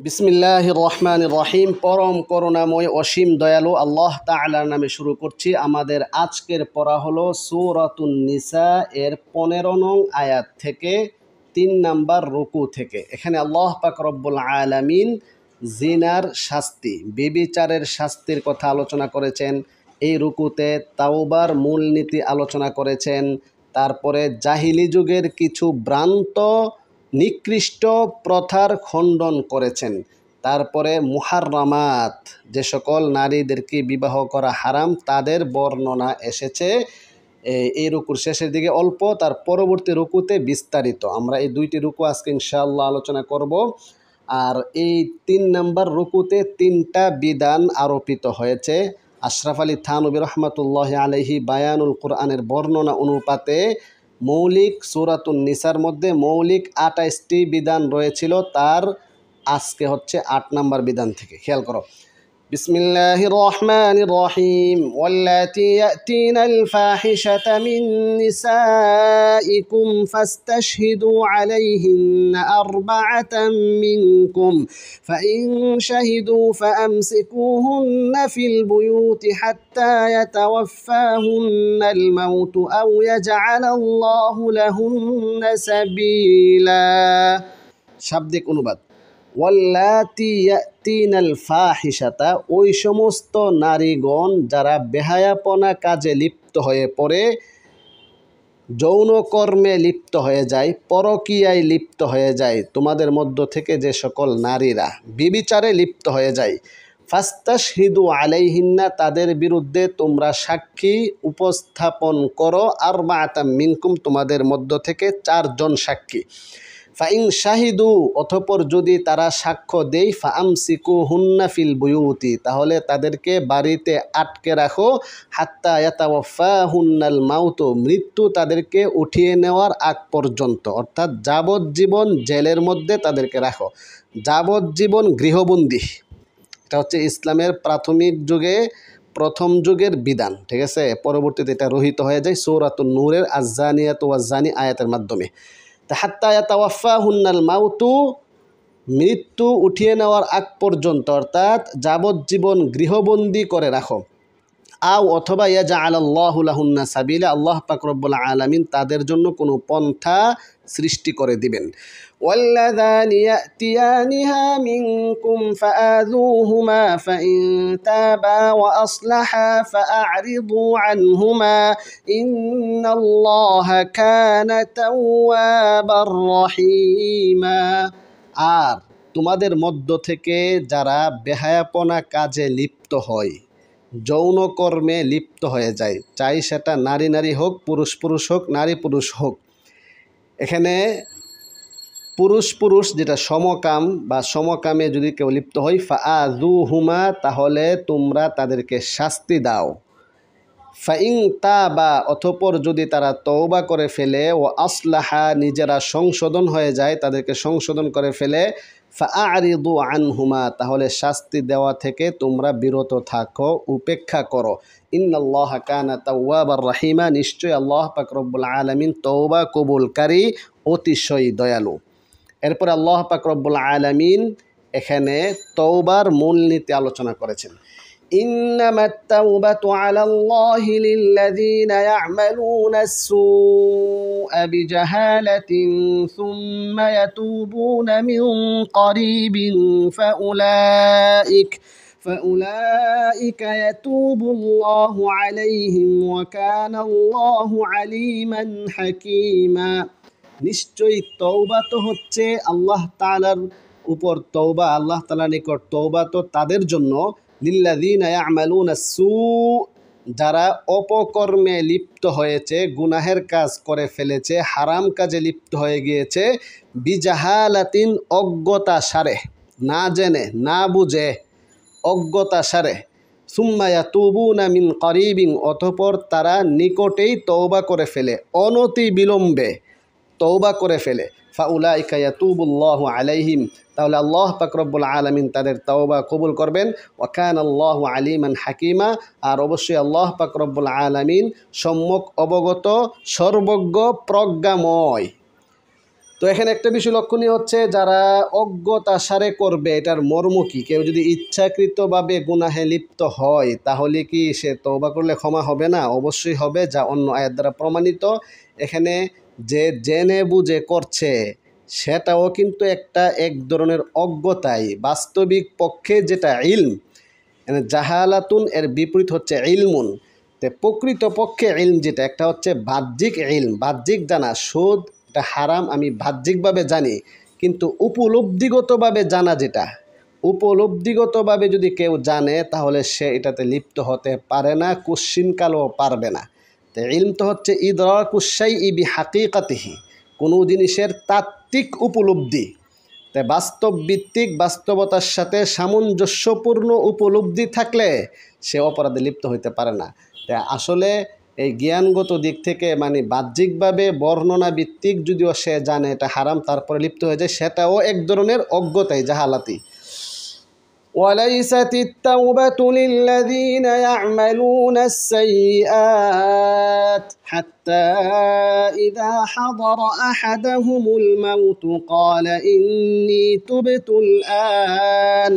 বিসমিল্লাহির রহমানির রহিম। পরম করুণাময় অসীম দয়ালু আল্লাহ তাআলার নামে শুরু করছি। আমাদের আজকের পড়া হলো সূরাতুন নিসা এর 15 নং আয়াত থেকে 3 নাম্বার রুকু থেকে। এখানে আল্লাহ পাক রব্বুল আলামিন জিনার শাস্তি, ব্যভিচারের শাস্তির কথা আলোচনা করেছেন। এই রুকুতে তাওবার মূলনীতি আলোচনা করেছেন। তারপরে জাহিলি যুগের কিছু ভ্রান্ত নিকৃষ্ট প্রথার খণ্ডন করেছেন। তারপরে মুহাররামাত, যে সকল নারীদেরকে বিবাহ করা হারাম তাদের বর্ণনা এসেছে এই রুকুর শেষের দিকে অল্প, তার পরবর্তী রুকুতে বিস্তারিত। আমরা এই দুইটি রুকু আজকে ইনশাআল্লাহ আলোচনা করব। আর এই 3 নাম্বার রুকুতে 3টা বিধান আরোপিত হয়েছে। আশরাফ আলী থানভী রহমাতুল্লাহ আলাইহি বায়ানুল কুরআনের বর্ণনা অনুপাতে মৌলিক সূরাতুন নিসার মধ্যে মৌলিক 28টি বিধান রয়েছিল, তার আজকে হচ্ছে 8 নাম্বার বিধান থেকে। খেয়াল করো, বিসমিল্লাহির রহমানির রহিম। ওয়াল্লাতী ইয়াতিনাল ফাহিশাতা মিন নিসাইকুম ফাস্তাশহিদু আলাইহিন্না আরবাআতাম মিনকুম ফাইন শাহিদু ফাআমসিকুহুন্না ফিল বুয়ুতি হাত্তা ইয়াতাওয়াফাহুন্নাল মাউতু আও ইয়াজআলাল্লাহু লাহুন্না সাবিলা। শাব্দিক অনুবাদ, ওয়াল্লাতী ইয়াতিনাল ফাহিশাতা, ওই সমস্ত নারীগণ যারা বেহায়াপনা কাজে লিপ্ত হয়ে পড়ে, যৌনকর্মে লিপ্ত হয়ে যায়, পরকীয়ায় লিপ্ত হয়ে যায়, তোমাদের মধ্য থেকে যে সকল নারীরা ব্যভিচারে লিপ্ত হয়ে যায়, ফাস্তাশহিদু আলাইহিন্না, তাদের বিরুদ্ধে তোমরা সাক্ষী উপস্থাপন করো, আরবাআতাম মিনকুম, তোমাদের মধ্য থেকে 4 জন সাক্ষী। ফাইন শাহিদু, অতঃপর যদি তারা সাক্ষ্য দেয়, ফাআমসিকুহুন্না ফিল বুয়ুতি, তাহলে তাদেরকে বাড়িতে আটকে রাখো, হাত্তা ইয়াতাওয়াফাহুন্নাল মাউত, মৃত্যু তাদেরকে উঠিয়ে নেওয়ার আগ পর্যন্ত, অর্থাৎ যাবজ্জীবন জেলের মধ্যে তাদেরকে রাখো, যাবজ্জীবন গৃহবন্দী। এটা হচ্ছে ইসলামের প্রাথমিক যুগে প্রথম যুগের বিধান, ঠিক আছে। পরবর্তীতে এটা রহিত হয়ে যায় সূরাতুন নূরের আয-যানিয়াতু ওয়াজ-যানি আয়াতের মাধ্যমে। হাত্তা ইয়াতাওয়াফাহুন্নাল মাউতু, মৃত্যু উঠিয়ে নেওয়ার আগ পর্যন্ত, অর্থাৎ যাবজ্জীবন গৃহবন্দী করে রাখো। আও অথবা ইয়াজআলাল্লাহু লাহুন্না সাবিলা, আল্লাহ পাক রব্বুল আলামিন তাদের জন্য কোনো পন্থা সৃষ্টি করে দিবেন। ওয়াল্লাযানি ইয়াতিয়ানিহা মিনকুম ফাআযুহুমা ফাইন তাবা ওয়া আসলাহা ফাআরিদু আনহুমা ইন্নাল্লাহা কানা তাওয়াবার রহিমা। আর তোমাদের মধ্য থেকে যারা বেহায়াপনা কাজে লিপ্ত হয়, যৌনকর্মে লিপ্ত হয়ে যায়, চাই সেটা নারী নারী হোক, পুরুষ পুরুষ হোক, নারী পুরুষ হোক, এখানে পুরুষ পুরুষ যেটা সমকাম বা সমকামে যদি কেউ লিপ্ত হয়, ফাআযুহুমা, তাহলে তোমরা তাদেরকে শাস্তি দাও। ফাইন তাবা, অতঃপর যদি তারা তওবা করে ফেলে, ও আসলাহা, নিজেরা সংশোধন হয়ে যায়, তাদেরকে সংশোধন করে ফেলে, ফাআরিদু আনহুমা, তাহলে শাস্তি দেওয়া থেকে তোমরা বিরত থাকো, উপেক্ষা করো। ইন্নাল্লাহা কানা তাওয়াবার রহিমা, নিশ্চয় আল্লাহ পাক রব্বুল আলামিন তওবা কবুলকারী, অতিশয় দয়ালু। এরপর আল্লাহ পাক রব্বুল আলামিন এখানে তওবার মূলনীতি আলোচনা করেছেন। ইন্নামাত তাওবাতু আলাল্লাহি লিল্লাযীনা ইয়া'মালুনাস সুআ বিজাহালাতিন সুম্মা ইয়াতুবুনা মিন করিবিন ফাউলাইকা ইয়াতুবুল্লাহু আলাইহিম ওয়া কানাল্লাহু আলীমান হাকীমা। নিশ্চয়ই তওবা তো হচ্ছে আল্লাহ তাআলার উপর তওবা, আল্লাহ তাআলার নিকট তওবা তো তাদের জন্য, লিল্লাযীনা ইয়া'মালুনাস সু, যারা অপকর্মে লিপ্ত হয়েছে, গুনাহের কাজ করে ফেলেছে, হারাম কাজে লিপ্ত হয়ে গিয়েছে, বিজাহালাতিন, অজ্ঞতা সারে, না জেনে না বুঝে, অজ্ঞতা সারে, সুম্মা ইয়াতুবুনা মিন করিবিন, অতঃপর তারা নিকটেই তওবা করে ফেলে, অনতি বিলম্বে তওবা করে ফেলে, ফাউলাইকা ইয়াতুবুল্লাহু আলাইহিম, তাহলে আল্লাহ পাক রব্বুল আলামিন তাদের তওবা কবুল করবেন। ওয়া কানাল্লাহু আলীমান হাকীমা, আর অবশ্যই আল্লাহ পাক রব্বুল আলামিন সম্যক অবগত, সর্বজ্ঞ, প্রজ্ঞাময়। তো এখানে একটা বিষয় লক্ষণীয় হচ্ছে, যারা অজ্ঞতাসারে করবে এটার মর্ম কি? কেউ যদি ইচ্ছাকৃতভাবে গুনাহে লিপ্ত হয় তাহলে কি সে তওবা করলে ক্ষমা হবে না? অবশ্যই হবে, যা অন্য আয়াত দ্বারা প্রমাণিত। এখানে যে জেনে বুঝে করছে সেটাও কিন্তু এক ধরনের অজ্ঞতাই। বাস্তবিক পক্ষে যেটা ইলম, জাহালাতুন এর বিপরীত হচ্ছে ইলমুন। তো প্রকৃত পক্ষে ইলম যেটা, একটা হচ্ছে বাহ্যিক ইলম, বাহ্যিক জানা, সুদ এটা হারাম আমি বাহ্যিকভাবে জানি, কিন্তু উপলব্ধিগতভাবে জানা যেটা, উপলব্ধিগতভাবে যদি কেউ জানে তাহলে সে এটাতে লিপ্ত হতে পারে না, কুশ্চিনকালও পারবে না। তো ইলম তো হচ্ছে ইদরাকুশ শাইই বিহাকিকাতিহি, কোনো জিনিসের তাত্ত্বিক উপলব্ধি। তাই বাস্তবভিত্তিক, বাস্তবতার সাথে সামঞ্জস্যপূর্ণ উপলব্ধি থাকলে সে অপরাধে লিপ্ত হইতে পারে না। তাই আসলে এই জ্ঞানগত দিক থেকে মানে বাহ্যিকভাবে বর্ণনা ভিত্তিক যদিও সে জানে এটা হারাম, তারপরে লিপ্ত হয়ে যায়, সেটাও এক ধরনের অজ্ঞতাই, জাহালাতি। وليست التوبة للذين يعملون السيئات حتى إذا حضر أحدهم الموت قال إني تبت الآن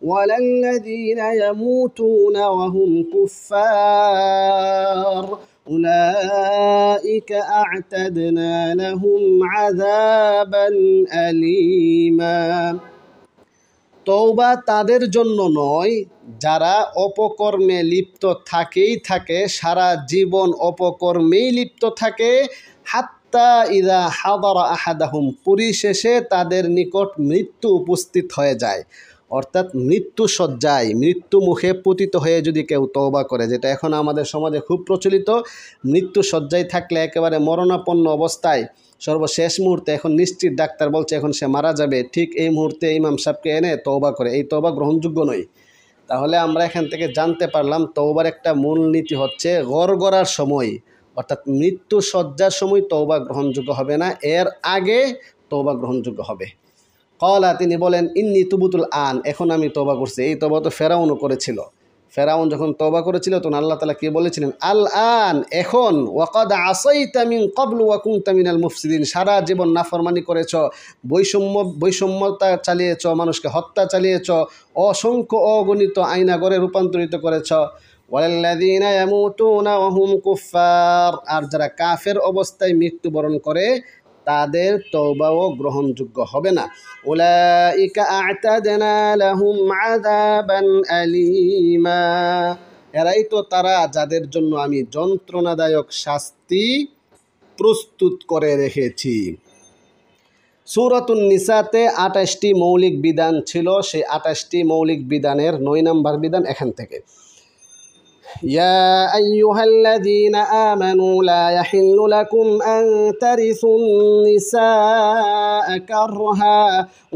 ولا الذين يموتون وهم كفار أولئك أعتدنا لهم عذابا أليما। তওবা তাদের জন্য নয় যারা অপকর্মে লিপ্ত থাকে, সারা জীবন অপকর্মেই লিপ্ত থাকে। হাত্তা ইযা হাদারা আহাদাহুম, পরিশেষে তাদের নিকট মৃত্যু উপস্থিত হয়ে যায়, অর্থাৎ মৃত্যু শয্যায়, মৃত্যু মুখে পতিত হয়ে যদি কেউ তওবা করে, যেটা এখন আমাদের সমাজে খুব প্রচলিত। মৃত্যু শয্যায় থাকলে একেবারে মরণাপন্ন অবস্থায় সর্বশেষ মুহূর্তে, এখন নিশ্চিত ডাক্তার বলছে এখন সে মারা যাবে, ঠিক এই মুহূর্তে ইমাম সাহেবকে এনে তওবা করে, এই তওবা গ্রহণযোগ্য নয়। তাহলে আমরা এখান থেকে জানতে পারলাম তওবার একটা মূল নীতি হচ্ছে গড়গড়ার সময়, অর্থাৎ মৃত্যু শয্যার সময় তওবা গ্রহণযোগ্য হবে না, এর আগে তওবা গ্রহণযোগ্য হবে। কলা, তিনি বলেন, ইন্নী তুবুতুল আন, এখন আমি তওবা করছি। এই তওবা তো ফেরাউনও করেছিল। ফেরাউন যখন তওবা করেছিল তখন আল্লাহ তাআলা কি বলেছিলেন? আল আন, এখন, ওয়াকাদ আসাইতা মিন ক্বাবলু ওয়া কুনতা মিনাল মুফসিদিন, সারা জীবন নাফরমানি করেছ, বৈষম্যতা চালিয়েছ, মানুষকে হত্যা চালিয়েছ, অসংখ্য অগণিত আইনাগরে রূপান্তরিত করেছ। ওয়াল্লাযীনা ইয়ামুতুনা ওয়া হুম কুফফার, আর যারা কাফের অবস্থায় মৃত্যুবরণ করে তাদের তওবাও গ্রহণযোগ্য হবে না। উলাইকা আ'তাদনা লাহুম আযাবান আলীমা, এরাই তো তারা যাদের জন্য আমি যন্ত্রণাদায়ক শাস্তি প্রস্তুত করে রেখেছি। সূরাতুন নিসাতে ২৮টি মৌলিক বিধান ছিল, সেই ২৮টি মৌলিক বিধানের ৯ নম্বর বিধান এখান থেকে। يا أيها الذين آمنوا لا يحل لكم أن ترثوا النساء كرها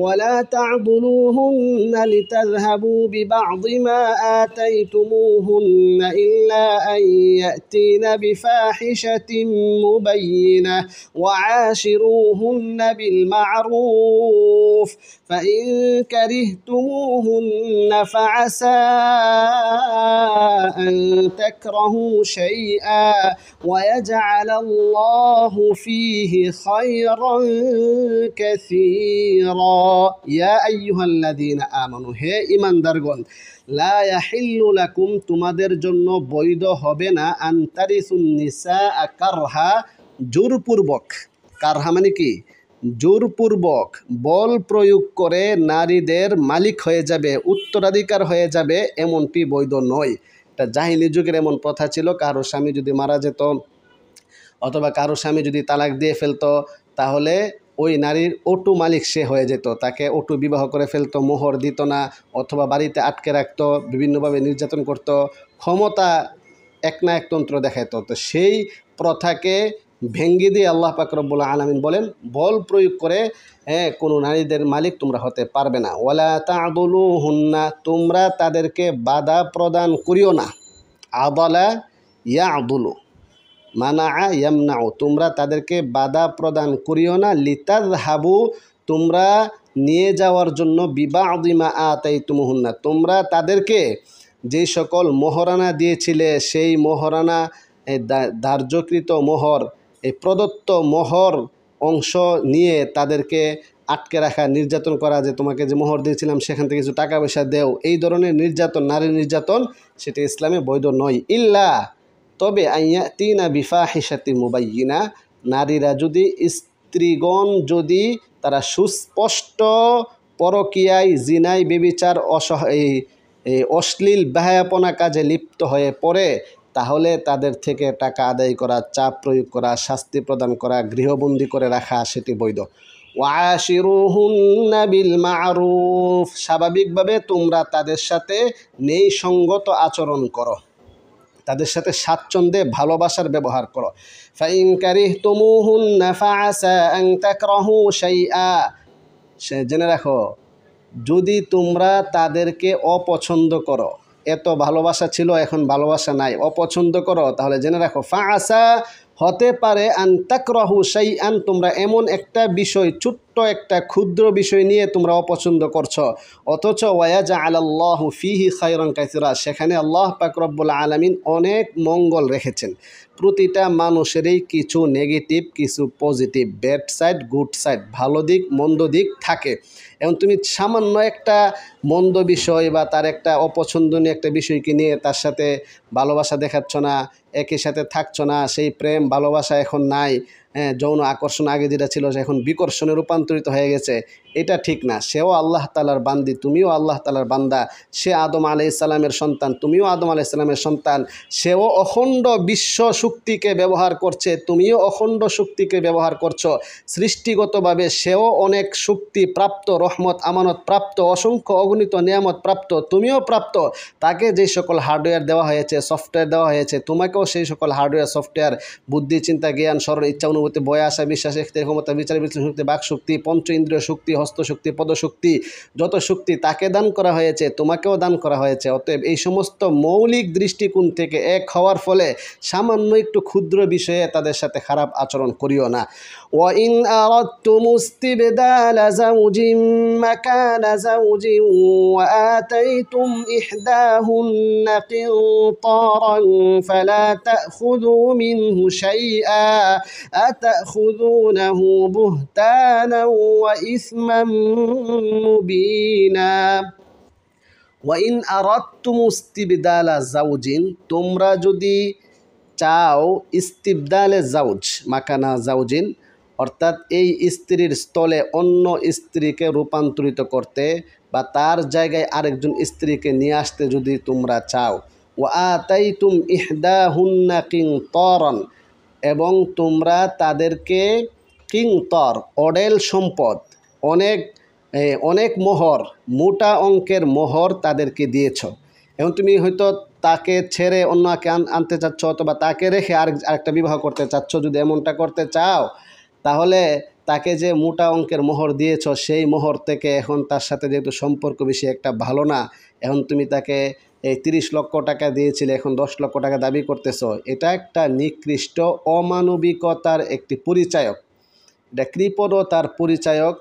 ولا تعضلوهن لتذهبوا ببعض ما آتيتموهن إلا أن يأتين بفاحشة مبينة وعاشروهن بالمعروف فإن كرهتموهن فعسى أن تكرهوا شيئا ويجعل الله فيه خيرا كثيرا يا أيها الذين آمنوا হে ঈমানদারগণ লা ইয়াহিল্লু লাকুম তোমাদের জন্য বৈধ হবে না আন তারিসুন নিসাআ কারহা জোরপূর্বক কারহা মানে কি জোরপূর্বক বল প্রয়োগ করে নারীদের মালিক হয়ে যাবে উত্তরাধিকার হয়ে যাবে এমনটি বৈধ নয়। এটা জাহিলি যুগের এমন প্রথা ছিল, কারো স্বামী যদি মারা যেত অথবা কারো স্বামী যদি তালাক দিয়ে ফেলতো তাহলে ওই নারীর অটু মালিক সে হয়ে যেত, তাকে অটু বিবাহ করে ফেলতো, মোহর দিত না অথবা বাড়িতে আটকে রাখতো, বিভিন্নভাবে নির্যাতন করত, ক্ষমতা এক না এক তন্ত্র দেখাইতো। তো সেই প্রথাকে ভেঙ্গে দিয়ে আল্লাহ পাক রব্বুল আলামিন বলেন বল প্রয়োগ করে কোনো নারীদের মালিক তোমরা হতে পারবে না। ওয়ালা তা'দুলুহুন্না তোমরা তাদেরকে বাধা প্রদান করিও না। আদালা ইয়াদুলু মানা ইয়ামনাউ তোমরা তাদেরকে বাধা প্রদান করিও না। লিতাযহাবু তোমরা নিয়ে যাওয়ার জন্য বিবাদি মা আতাইতুমুহুন্না তোমরা তাদেরকে যে সকল মোহরানা দিয়েছিলে সেই মোহরানা ধার্যকৃত মোহর এই প্রদত্ত মোহর অংশ নিয়ে তাদেরকে আটকে রাখা, নির্যাতন করা, যে তোমাকে যে মোহর দিয়েছিলাম সেখান থেকে কিছু টাকা পয়সা দেও, এই ধরনের নির্যাতন, নারী নির্যাতন, সেটা ইসলামে বৈধ নয়। ইল্লা, তবে আইয়াতিনা বিফাহিশাতি মুবাইয়িনা, নারীরা যদি, স্ত্রীগণ যদি তারা সুস্পষ্ট পরকীয়ায়, জিনায়, বেবিচার, এই অশ্লীল বেহায়াপনা কাজে লিপ্ত হয়ে পড়ে, তাহলে তাদের থেকে টাকা আদায় করা, চাপ প্রয়োগ করা, শাস্তি প্রদান করা, গৃহবন্দী করে রাখা, সেটি বৈধ। ওয়াশিরুহুন্না বিল মারুফ, স্বাভাবিকভাবে তোমরা তাদের সাথে ন্যায়সঙ্গত আচরণ করো, তাদের সাথে স্বাচ্ছন্দ্যে ভালোবাসার ব্যবহার করো। ফাইন কারিহতুমুহুন্না ফাআসা আন তাকরাহু শাইআ, সে জেনে রাখো, যদি তোমরা তাদেরকে অপছন্দ করো, এত ভালোবাসা ছিল এখন ভালোবাসা নাই, অপছন্দ করো, তাহলে জেনে রাখো ফাআসা, হতে পারে, আন তাকরাহু শাইআন, তোমরা এমন একটা বিষয়, ছোট্ট একটা ক্ষুদ্র বিষয় নিয়ে তোমরা অপছন্দ করছো, অথচ ওয়ায়াজআলাল্লাহু ফীহি খায়রান কাসীরা, সেখানে আল্লাহ পাক রব্বুল আলামিন অনেক মঙ্গল রেখেছেন। প্রতিটা মানুষেরই কিছু নেগেটিভ, কিছু positive, bad side, good side, ভালো দিক, মন্দ দিক থাকে। এবং তুমি সামান্য একটা মন্দ বিষয় বা তার একটা অপছন্দনীয় একটা বিষয়কে নিয়ে তার সাথে ভালোবাসা দেখাচ্ছ না, একই সাথে থাকছো না, সেই প্রেম ভালোবাসা এখন নাই, যৌন আকর্ষণ আগে যেটা ছিল সে এখন বিকর্ষণে রূপান্তরিত হয়ে গেছে, এটা ঠিক না। সেও আল্লাহ তাআলার বান্দি, তুমিও আল্লাহ তাআলার বান্দা, সে আদম আলাইহিস সালামের সন্তান, তুমিও আদম আলাইহিস সালামের সন্তান, সেও অখণ্ড বিশ্ব শক্তিকে ব্যবহার করছে, তুমিও অখণ্ড শক্তিকে ব্যবহার করছো, সৃষ্টিগতভাবে সেও অনেক শক্তি প্রাপ্ত, রহমত আমানত প্রাপ্ত, অসংখ্য অগণিত নিয়ামত প্রাপ্ত, তুমিও প্রাপ্ত। তাকে যে সকল হার্ডওয়্যার দেওয়া হয়েছে, সফটওয়্যার দেওয়া হয়েছে, তোমাকেও সেই সকল হার্ডওয়্যার, সফটওয়্যার, বুদ্ধি, চিন্তা, জ্ঞান, স্মরণ, ইচ্ছা, অনুভূতি, বয়, আশা, বিশ্বাস, ইখতিয়ার, ক্ষমতা, বিচার, বিশ্লেষণ শক্তি, বাক শক্তি, পঞ্চ ইন্দ্রিয় শক্তি, হস্তশক্তি, পদশক্তি, যত শক্তি তাকে দান করা হয়েছে, তোমাকেও দান করা হয়েছে। অতএব এই সমস্ত মৌলিক দৃষ্টিকোণ থেকে এক হওয়ার ফলে সামান্য একটু ক্ষুদ্র বিষয়ে তাদের সাথে খারাপ আচরণ করিও না। وَإِنْ أَرَدْتُمُ اسْتِبْدَالَ زَوْجٍ مَكَانَ زَوْجٍ وَآتَيْتُمْ إِحْدَاهُنَّ قِنطَارًا فَلَا تَأْخُذُوا مِنْهُ شَيْئًا أَتَأْخُذُونَهُ بُهْتَانًا وَإِثْمًا مُبِينًا। ওয়াইন আরাদতুমু ইস্তিবদালা জাউজিন, তোমরা যদি চাও ইস্তিবদালে জাউজ মাকানা জাউজিন, অর্থাৎ এই স্ত্রীর স্থলে অন্য স্ত্রীকে রূপান্তরিত করতে বা তার জায়গায় আরেকজন স্ত্রীকে নিয়ে আসতে যদি তোমরা চাও, ওয়া আতাইতুম ইহদাহুন্না কিনতারান, এবং তোমরা তাদেরকে কিংতর, অডেল সম্পদ, অনেক অনেক মোহর, মোটা অঙ্কের মোহর তাদেরকে দিয়েছ। এবং তুমি হয়তো তাকে ছেড়ে অন্যকে আনতে চাচ্ছ, অথবা তাকে রেখে আরেকটা বিবাহ করতে চাচ্ছ, যদি এমনটা করতে চাও, তাহলে তাকে যে মোটা অঙ্কের মোহর দিয়েছ, সেই মোহর থেকে এখন তার সাথে যেহেতু সম্পর্ক বেশি একটা ভালো না, এখন তুমি তাকে এই 30 লক্ষ টাকা দিয়েছিলে, এখন 10 লক্ষ টাকা দাবি করতেছ, এটা একটা নিকৃষ্ট অমানবিকতার একটি পরিচায়ক, এটা কৃপণতার পরিচায়ক,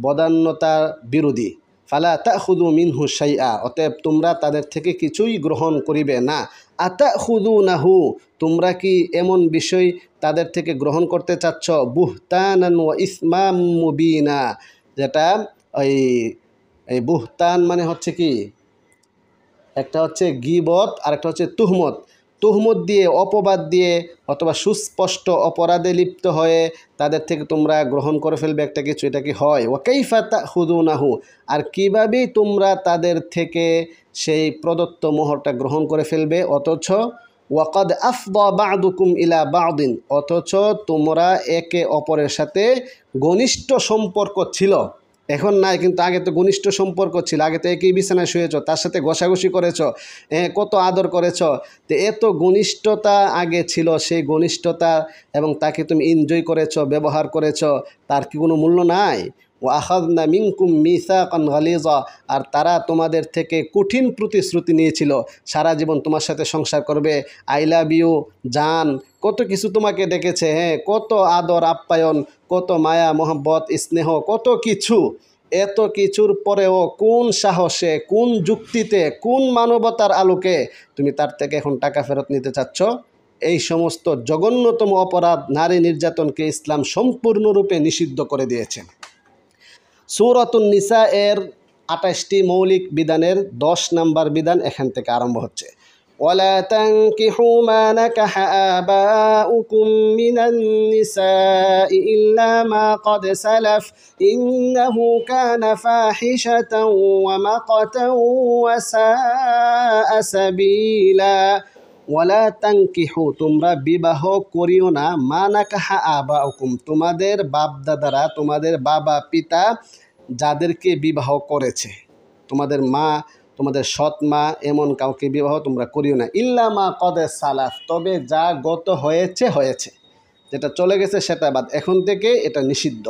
বদান্যতার বিরোধী। ফালা তাখুযু মিনহু শাইআ, অতএব তোমরা তাদের থেকে কিছুই গ্রহণ করিবে না। আতাখুযুনাহু, তোমরা কি এমন বিষয় তাদের থেকে গ্রহণ করতে চাচ্ছ, বুহতানান ওয়া ইসমাম মুবিনা, যেটা এই বুহতান মানে হচ্ছে কি, একটা হচ্ছে গীবত আর একটা হচ্ছে তুহমত, তুহমত দিয়ে, অপবাদ দিয়ে, অথবা সুস্পষ্ট অপরাধে লিপ্ত হয়ে তাদের থেকে তোমরা গ্রহণ করে ফেলবে একটা কিছু, এটা কি হয়? ওয়া কাইফা তাখুযুনাহু, আর কীভাবেই তোমরা তাদের থেকে সেই প্রদত্ত মোহরটা গ্রহণ করে ফেলবে, অথচ ওয়াকাদ আফদা বা'দুকুম ইলা বা'দিন, অথচ তোমরা একে অপরের সাথে ঘনিষ্ঠ সম্পর্ক ছিল, এখন নাই, কিন্তু আগে তো ঘনিষ্ঠ সম্পর্ক ছিল, আগে তো একই বিছানায় শুয়েছ, তার সাথে ঘষাঘষি করেছ, কত আদর করেছ, তো এত ঘনিষ্ঠতা আগে ছিল, সেই ঘনিষ্ঠতা এবং তাকে তুমি এনজয় করেছ, ব্যবহার করেছ, তার কি কোনো মূল্য নাই? ওয়া আখাযনা মিনকুম মিসাকান গালিযা, আর তারা তোমাদের থেকে কঠিন প্রতিশ্রুতি নিয়েছিল, সারা জীবন তোমার সাথে সংসার করবে, আই লাভ ইউ জান, কত কিছু তোমাকে ডেকেছে, কত আদর আপ্যায়ন, কত মায়া মোহব্বত স্নেহ, কত কিছু। এত কিছুর পরেও কোন সাহসে, কোন যুক্তিতে, কোন মানবতার আলোকে তুমি তার থেকে এখন টাকা ফেরত নিতে চাচ্ছ? এই সমস্ত জঘন্যতম অপরাধ নারী নির্যাতনকে ইসলাম সম্পূর্ণরূপে নিষিদ্ধ করে দিয়েছে। সূরাতুন নিসা এর ২৮টি মৌলিক বিধানের ১০ নম্বর বিধান এখান থেকে আরম্ভ হচ্ছে। ওয়ালা তানকিহু মা নাকাহা আবাউকুম মিনান নিসাই ইল্লা মা ক্বাদ সালাফ ইন্নাহু কানা ফাহিশাতান ওয়া মাকতান ওয়া সাআ সাবিলা। ওয়ালা তানকিহু, তোমরা বিবাহ করিও না, মা নাকাহা আবাউকুম, তোমাদের বাপদাদারা, তোমাদের বাবা পিতা যাদেরকে বিবাহ করেছে, তোমাদের মা, তোমাদের সৎ মা, এমন কাউকে বিবাহ তোমরা করিও না। ইল্লা মা কদে সালাফ, তবে যা গত হয়েছে হয়েছে, যেটা চলে গেছে সেটা বাদ, এখন থেকে এটা নিষিদ্ধ।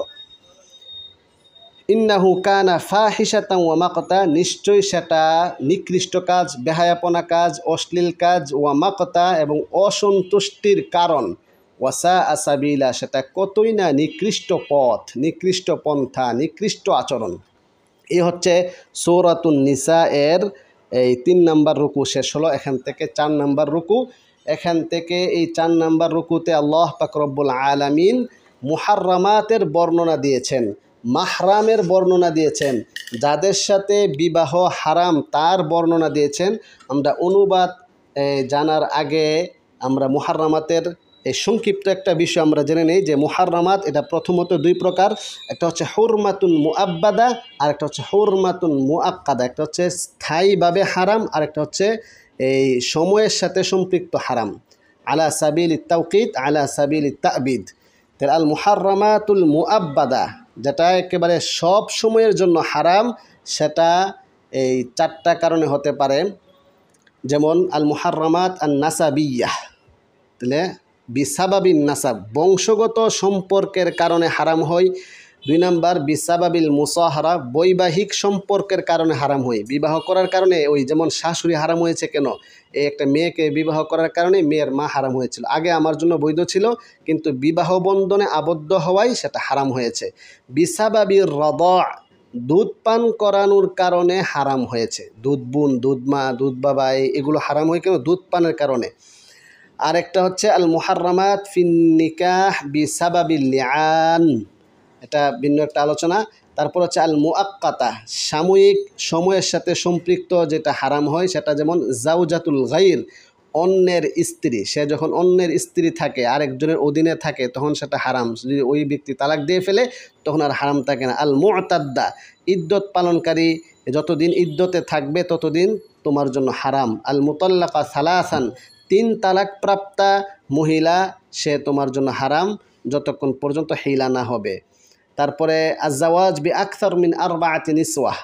ইন্নাহু কানা ফাহিশাতান ওয়া মাকতা, নিশ্চয়ই সেটা নিকৃষ্ট কাজ, বেহায়াপনা কাজ, অশ্লীল কাজ, ওয়া মাকতা এবং অসন্তুষ্টির কারণ, ওয়াসা আসাবিলা, সেটা কতই না নিকৃষ্ট পথ, নিকৃষ্ট পন্থা, নিকৃষ্ট আচরণ। এই হচ্ছে সূরাতুন নিসা এর এই ৩ নম্বর রুকু শেষ হলো। এখান থেকে ৪ নম্বর রুকু। এখান থেকে এই ৪ নম্বর রুকুতে আল্লাহ পাক রব্বুল আলামিন মুহাররামাতের বর্ণনা দিয়েছেন, মাহরামের বর্ণনা দিয়েছেন, যাদের সাথে বিবাহ হারাম তার বর্ণনা দিয়েছেন। আমরা অনুবাদ জানার আগে আমরা মুহাররামাতের এই সংক্ষিপ্ত একটা বিষয় আমরা জেনে নেই যে মুহাররামাত এটা প্রথমত 2 প্রকার। একটা হচ্ছে হুরমাতুন মুআব্বাদা আর একটা হচ্ছে হুরমাতুন মুআক্কাদা। একটা হচ্ছে স্থায়ীভাবে হারাম আর একটা হচ্ছে এই সময়ের সাথে সম্পৃক্ত হারাম, আলা সাবিল তাওকিদ আলা সাবিল তাবিদ। তাহলে আল মুহাররামাতুল মুআব্বাদা, যেটা একেবারে সব সময়ের জন্য হারাম, সেটা এই 4টা কারণে হতে পারে। যেমন আল মুহাররামাত আন নাসাবিয়াহ, তাহলে বিসাবাবিন নাসাব, বংশগত সম্পর্কের কারণে হারাম হয়। 2 নাম্বার বিসাবাবিল মুসাহারা, বৈবাহিক সম্পর্কের কারণে হারাম হয়। বিবাহ করার কারণে, ওই যেমন শাশুড়ি হারাম হয়েছে কেন, এই একটা মেয়েকে বিবাহ করার কারণে মেয়ের মা হারাম হয়েছিল। আগে আমার জন্য বৈধ ছিল, কিন্তু বিবাহ বন্ধনে আবদ্ধ হওয়ায় সেটা হারাম হয়েছে। বিসাবাবির রদা, দুধ পান করানোর কারণে হারাম হয়েছে। দুধ বোন, দুধ মা, দুধ বাবা, এগুলো হারাম হয় কেন? দুধ পানের কারণে। আরেকটা হচ্ছে আল মুহাররামাত ফিন নিকাহ বিসাবাবিল লিআন, এটা ভিন্ন একটা আলোচনা। তারপর হচ্ছে আল মুআক্কাতা, সাময়িক সময়ের সাথে সম্পৃক্ত যেটা হারাম হয়, সেটা যেমন জাওজাতুল গায়র, অন্যের স্ত্রী। সে যখন অন্যের স্ত্রী থাকে, আরেকজনের অধীনে থাকে, তখন সেটা হারাম। যদি ওই ব্যক্তি তালাক দিয়ে ফেলে তখন আর হারাম থাকে না। আল মুতাদ্দা, ইদ্যত পালনকারী, যতদিন ইদ্যতে থাকবে ততদিন তোমার জন্য হারাম। আল মুতাল্লাকা সালাসান, 3 তালাক প্রাপ্তা মহিলা, সে তোমার জন্য হারাম যতক্ষণ পর্যন্ত হিলা না হবে। তারপরে আজাওয়াজ বি আকসার মিন আরবাআতি নিসওয়াহ,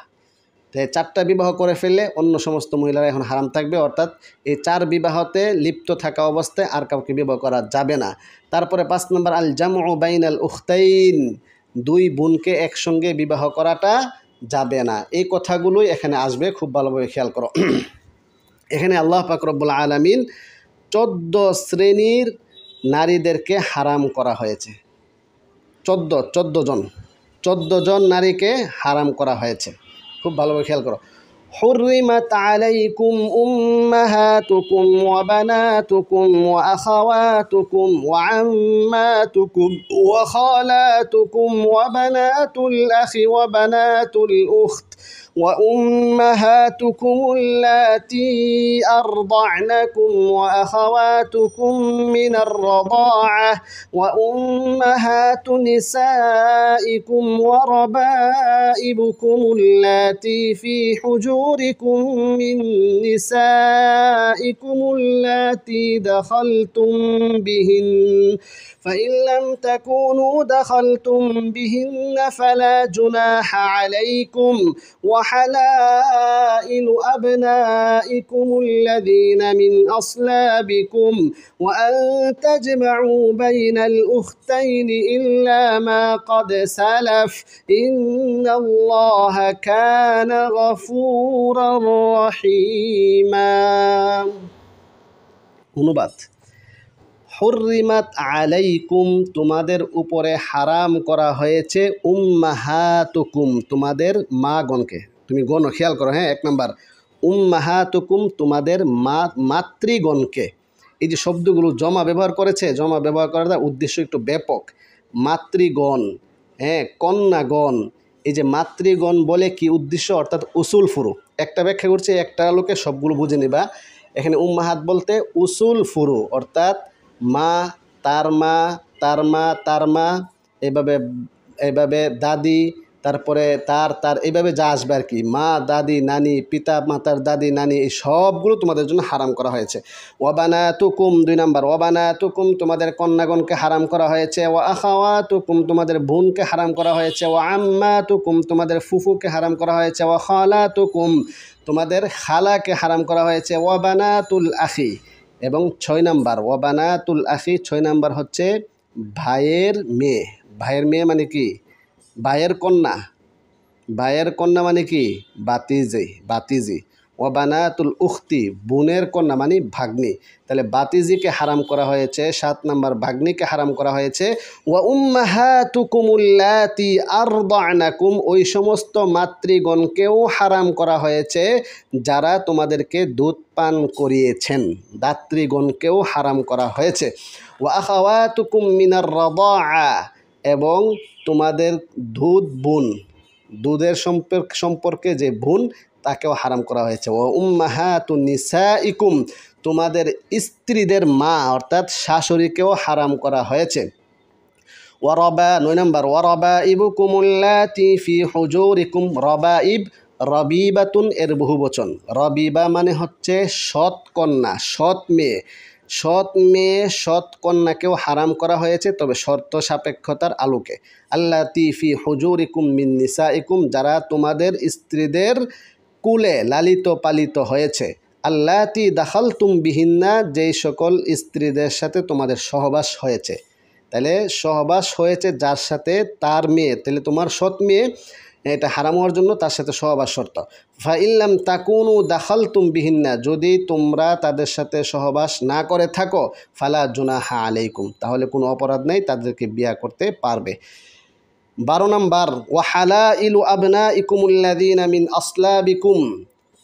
4টা বিবাহ করে ফেললে অন্য সমস্ত মহিলারা এখন হারাম থাকবে, অর্থাৎ এই 4 বিবাহতে লিপ্ত থাকা অবস্থায় আর কাউকে বিবাহ করা যাবে না। তারপরে 5 নম্বর আল জামউ বাইনাল উখতাইন, 2 বোনকে একসঙ্গে বিবাহ করাটা যাবে না। এই কথাগুলোই এখানে আসবে, খুব ভালোভাবে খেয়াল করো। এখানে আল্লাহ পাক রব্বুল আলামিন 14 শ্রেণীর নারীদেরকে হারাম করা হয়েছে। 14 জন নারীকে হারাম করা হয়েছে, খুব ভালোভাবে খেয়াল করো। حرمت عليكم أمهاتكم وبناتكم وأخواتكم وعماتكم وخالاتكم وبنات الأخ وبنات الأخت وأمهاتكم اللاتي أرضعنكم وأخواتكم من الرضاعة وأمهات نسائكم وربائبكم اللاتي في حجوركم من نسائكم اللاتي دخلتم بهن فإن لم تكونوا دخلتم بهن فلا جناح عليكم وحلائل أبنائكم الذين من أصلابكم وأن تجمعوا بين الأختين إلا ما قد سلف إن الله كان غفورا رحيما। অনুবাদ, হুররিমাত আলাইকুম, তোমাদের উপরে হারাম করা হয়েছে, উম্মাহাতুকুম, তোমাদের মা গণকে। তুমি গণ খেয়াল করো, হ্যাঁ। 1 নম্বর উম্মাহাতুকুম, তোমাদের মাতৃগণকে। এই যে শব্দগুলো জমা ব্যবহার করেছে, জমা ব্যবহার করার উদ্দেশ্য একটু ব্যাপক। মাতৃগণ, হ্যাঁ, কন্যাগণ, এই যে মাতৃগণ বলে কি উদ্দেশ্য, অর্থাৎ উসুল ফুরু। একটা ব্যাখ্যা করছে, একটা লোকে সবগুলো বুঝে নিবা। এখানে উম্মাহাত বলতে উসুল ফুরু, অর্থাৎ মা, তার মা, তার মা, তার মা, এভাবে এভাবে দাদি, তারপরে তার তার এইভাবে যা আসবে আর কি, মা, দাদি, নানি, পিতা মাতার দাদি, নানি, এই সবগুলো তোমাদের জন্য হারাম করা হয়েছে। ওয়াবানাতুকুম, 2 নাম্বার, ওয়াবানাতুকুম তোমাদের কন্যাগণকে হারাম করা হয়েছে। ওয়া আখাওয়াতুকুম তোমাদের বোনকে হারাম করা হয়েছে। ওয়া আম্মাতুকুম তোমাদের ফুফুকে হারাম করা হয়েছে। ওয়া খালাতুকুম তোমাদের খালাকে হারাম করা হয়েছে। ওয়াবানাতুল আখি, এবং 6 নাম্বার ওয়াবানাতুল আখি, 6 নাম্বার হচ্ছে ভাইয়ের মেয়ে। ভাইয়ের মেয়ে মানে কি? ভাইয়ের কন্যা। ভাইয়ের কন্যা মানে কি? বাতিজি, বাতিজি। ও বানাতুল উখতি বোনের কন্যা মানে ভাগ্নি। তাহলে বাতিজিকে হারাম করা হয়েছে। 7 নাম্বার ভাগ্নিকে হারাম করা হয়েছে। ওয়া উম্মাহাতুকুমুল্লাতি আরদানাকুম ওই সমস্ত মাতৃগণকেও হারাম করা হয়েছে যারা তোমাদেরকে দুধ পান করিয়েছেন। দাত্রীগণকেও হারাম করা হয়েছে। ওয়া আখাওয়াতুকুম মিনার রাদাআ এবং তোমাদের দুধ বোন, দুধের সম্পর্কে যে বোন, তাকেও হারাম করা হয়েছে। ও উম্মাহাতুন নিসাইকুম তোমাদের স্ত্রীদের মা অর্থাৎ শাশুড়িকেও হারাম করা হয়েছে। ওয়ারবা 9 নম্বর ওয়ারাবাইবুকুমুল্লাতি ফি হুজুরিকুম, রবাইব রবিবাতুন এর বহুবচন। রবিবা মানে হচ্ছে সৎ কন্যা, সৎ মেয়ে। সৎ মেয়ে, সৎ কন্যাকেও হারাম করা হয়েছে, তবে শর্ত সাপেক্ষতার আলোকে। আল্লাতি ফি হুজুরিকুম মিন নিসাইকুম যারা তোমাদের স্ত্রীদের কুলে লালিত পালিত হয়েছে। আল্লাতি দাখালতুম বিহিন্না যেই সকল স্ত্রীদের সাথে তোমাদের সহবাস হয়েছে। তাহলে সহবাস হয়েছে যার সাথে, তার মেয়ে, তাহলে তোমার সৎ মেয়ে, এটা হারাম হওয়ার জন্য তার সাথে সহবাস শর্ত। ফাইল্লাম তাকুনু দাখালতুম বিহিন্না যদি তোমরা তাদের সাথে সহবাস না করে থাকো, ফালা জুনাহা আলাইকুম তাহলে কোনো অপরাধ নেই, তাদেরকে বিয়া করতে পারবে। 12 নম্বর ওয়াহালাইলু আবনাইকুমুল্লাযীনা মিন আসলাবিকুম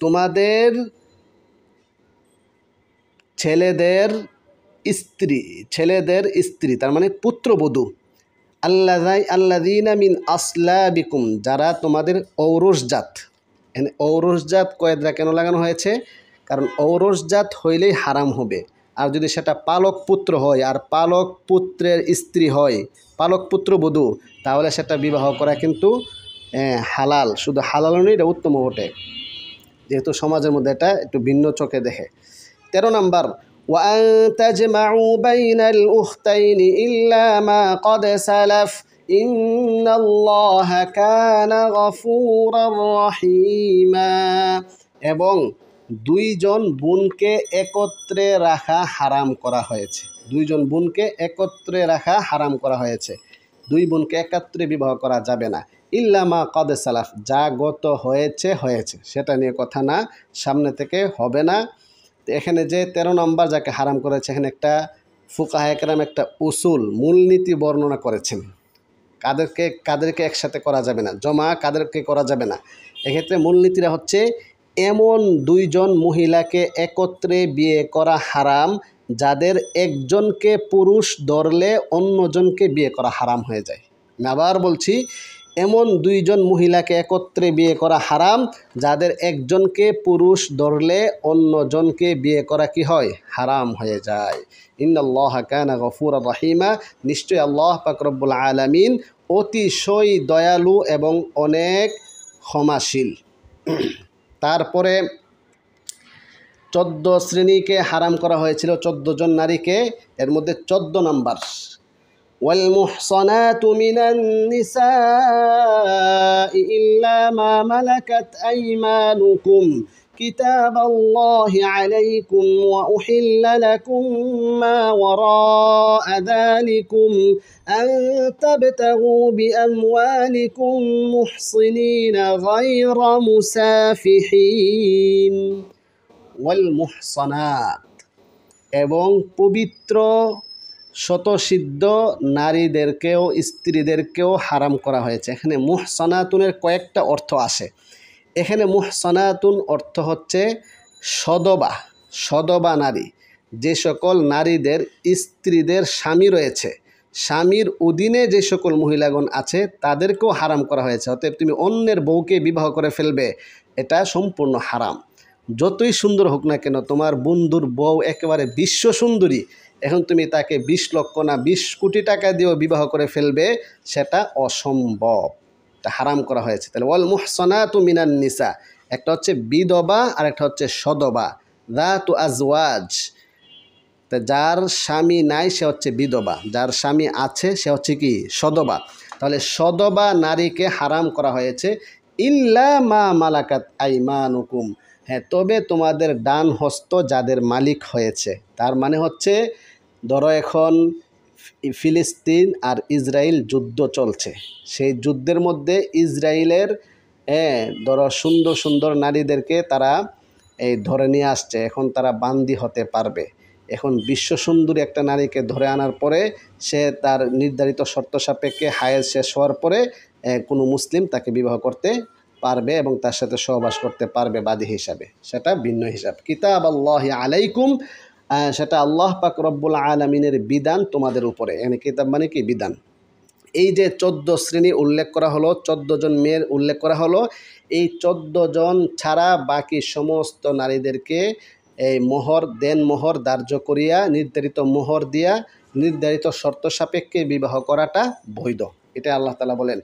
তোমাদের ছেলেদের স্ত্রী তার মানে পুত্রবধূ। আল্লাযীনা মিন আসলাবিকুম যারা তোমাদের ঔরসজাত। এখানে ঔরসজাত কয়েদরা কেন লাগানো হয়েছে? কারণ ঔরসজাত হইলেই হারাম হবে। আর যদি সেটা পালক পুত্র হয় আর পালক পুত্রের স্ত্রী হয়, পালক পুত্রবধূ, তাহলে সেটা বিবাহ করা কিন্তু হালাল। শুধু হালাল নয়, এটা উত্তম ওঠে, যেহেতু সমাজের মধ্যে এটা একটু ভিন্ন চোখে দেখে। 13 নম্বর وأن تجمعوا بين الأختين إلا ما قد سلف إن الله كان غفورا رحيما এবং 2 জন বোনকে একত্রে রাখা হারাম করা হয়েছে। 2 জন বোনকে একত্রে রাখা হারাম করা হয়েছে। 2 বোনকে একত্রে বিবাহ করা যাবে না। ইল্লা মা কদ সালাফ যা গত হয়েছে হয়েছে, সেটা নিয়ে কথা না, সামনে থেকে হবে না। এখানে যে 13 নম্বর যাকে হারাম করেছে, এখানে একটা ফুকাহায়ে কেরাম একটা উসুল মূলনীতি বর্ণনা করেছেন। কাদেরকে একসাথে করা যাবে না, জমা কাদেরকে করা যাবে না। এক্ষেত্রে মূলনীতিরা হচ্ছে এমন 2 জন মহিলাকে একত্রে বিয়ে করা হারাম যাদের একজনকে পুরুষ ধরলে অন্যজনকে বিয়ে করা হারাম হয়ে যায়। আমি আবার বলছি, এমন 2 জন মহিলাকে একত্রে বিয়ে করা হারাম যাদের একজনকে পুরুষ ধরলে অন্যজনকে বিয়ে করা কি হয়? হারাম হয়ে যায়। ইন্নাল্লাহা কানা গফুরা রহিমা নিশ্চয় আল্লাহ পাক রব্বুল আলামিন অতিশয় দয়ালু এবং অনেক ক্ষমাশীল। তারপরে 14 শ্রেণীকে হারাম করা হয়েছিল, 14 জন নারীকে। এর মধ্যে 14 নম্বর والمحصنات من النساء إلا ما ملكت أيمانكم كتاب الله عليكم وأحل لكم ما وراء ذلكم أن تبتغوا بأموالكم محصنين غير مسافحين والمحصنات এবং পবিত্র শতসিদ্ধ নারীদেরকেও স্ত্রীদেরকেও হারাম করা হয়েছে। এখানে মুহসানাতুনের কয়েকটা অর্থ আসে। এখানে মুহসানাতুন অর্থ হচ্ছে সদবা নারী, যে সকল নারীদের স্ত্রীদের স্বামী রয়েছে, স্বামীর অধীনে যে সকল মহিলাগণ আছে তাদেরকেও হারাম করা হয়েছে। অতএব তুমি অন্যের বউকে বিবাহ করে ফেলবে, এটা সম্পূর্ণ হারাম। যতই সুন্দর হোক না কেন, তোমার বন্ধুর বউ একেবারে বিশ্ব সুন্দরী, এখন তুমি তাকে 20 লক্ষ না 20 কোটি টাকা দিয়েও বিবাহ করে ফেলবে, সেটা অসম্ভব, এটা হারাম করা হয়েছে। তাহলে ওয়াল মুহসানাতু মিনান নিসা, একটা হচ্ছে বিধবা আর একটা হচ্ছে সদবা, যাতু আজওয়াজ। তা যার স্বামী নাই সে হচ্ছে বিধবা, যার স্বামী আছে সে হচ্ছে কি সদবা। তাহলে সদবা নারীকে হারাম করা হয়েছে, ইল্লা মা মালাকাত আইমানুকুম, হ্যাঁ তবে তোমাদের ডান হস্ত যাদের মালিক হয়েছে। তার মানে হচ্ছে ধরো এখন ফিলিস্তিন আর ইসরায়েল যুদ্ধ চলছে, সেই যুদ্ধের মধ্যে ইসরায়েলের ধরো সুন্দর সুন্দর নারীদেরকে তারা ধরে নিয়ে আসছে, এখন তারা বান্দি হতে পারবে। এখন বিশ্ব সুন্দরী একটা নারীকে ধরে আনার পরে সে তার নির্ধারিত শর্ত সাপেক্ষে হায়েজ শেষ হওয়ার পরে কোনো মুসলিম তাকে বিবাহ করতে পারবে এবং তার সাথে সহবাস করতে পারবে বাদী হিসাবে, সেটা ভিন্ন হিসাব। কিতাব আল্লাহি আলাইকুম, সেটা আল্লাহ পাক রব্বুল আলামিনের বিধান তোমাদের উপরে। এখানে কিতাব মানে কি বিধান। এই যে 14 শ্রেণী উল্লেখ করা হলো, 14 জন মেয়ের উল্লেখ করা হলো, এই 14 জন ছাড়া বাকি সমস্ত নারীদেরকে এই মোহর ধার্য করিয়া নির্ধারিত মোহর দিয়া নির্ধারিত শর্ত সাপেক্ষে বিবাহ করাটা বৈধ। এটা আল্লাহ তাআলা বলেন,